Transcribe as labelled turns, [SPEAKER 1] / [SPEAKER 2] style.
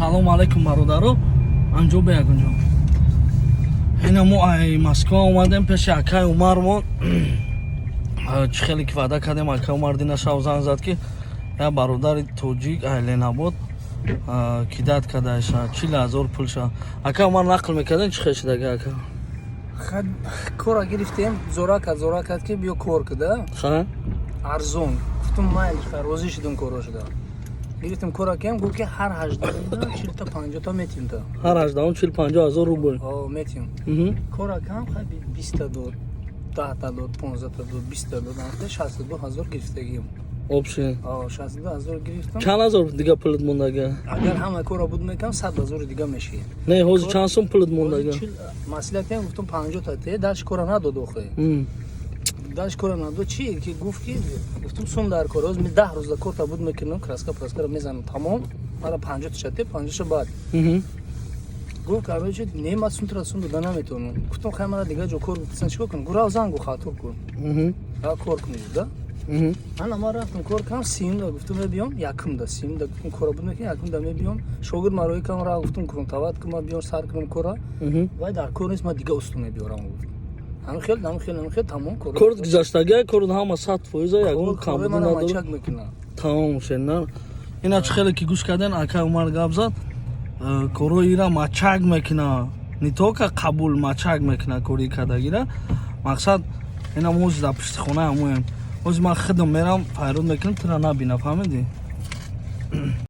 [SPEAKER 1] Салом алейкум бародаро. Анҷо беяк онҷо. Ина мо ай Москва омадем пеши акай Умармон. Чӣ хеле ки ваъда кардем, акай Умар дина шав занг зад ки я бародари тоҷик ай Ленобод кидат кадаша 40,000 пулша. Акай Умар нақл мекардем чӣ хел шудаги ака?
[SPEAKER 2] Кора гирифтем, зора кард ки биё кор куда.
[SPEAKER 1] Ха?
[SPEAKER 2] Арзон. Гуфтам майли, розӣ шудам кора шуда. Гирифтем кора кем, гуфт ки ҳар 18 40 та 50 та метим та.
[SPEAKER 1] Ҳар 18 40-50,000 рубл.
[SPEAKER 2] О, метим. Кора кам хаби 20 та дод, 10 та дод, 15 та дод, 20 та дод, анта 62,000 гирифтагим.
[SPEAKER 1] Обши.
[SPEAKER 2] О, 62,000 гирифтам.
[SPEAKER 1] Чанд азор дига пулат мондага?
[SPEAKER 2] Агар ҳама кора буд мекам 100,000 дига меши.
[SPEAKER 1] Не, ҳозир чанд сум пулат мондага?
[SPEAKER 2] Маслиҳат кем, гуфтам 50 та те, даш кора надод охе. Даш кора надод чи ки гуфт ки гуфтам сум дар кор роз ми 10 рӯз да корта буд мекунам, краска мезанам тамом. Мара 50 та те, 50 ша баъд. Гуфт короче нема сум тра сум да наметонам. Гуфтам хай мара дига ҷо кор гуфтам чико кунам? Гурав зангу хатур кун. Ха кор куниш да? Ана ма рафтам кор кам сим да гуфтам мебиём якум да сим да гуфтам кора буд мекунам якум да мебиём. Шогирд марои кам ра гуфтам кунам тават ки ма биём сар кунам кора. Вай дар кор нест ма дига усту мебиёрам гуфт. Ҳамин тамом кор.
[SPEAKER 1] Корд гузаштага корд ҳама 100% ягон камбуд надорад.
[SPEAKER 2] Чак мекунам.
[SPEAKER 1] Тамом шена. Ина чӣ хеле ки гӯш карден акай Умар гап зад. Корои ира мачак мекуна. Не только қабул мачак мекуна кори кардагира. Мақсад ина мо да пишти хона ҳамоем. Ҳозир ман худам мерам файруд мекунам, тира набина, фаҳмидӣ?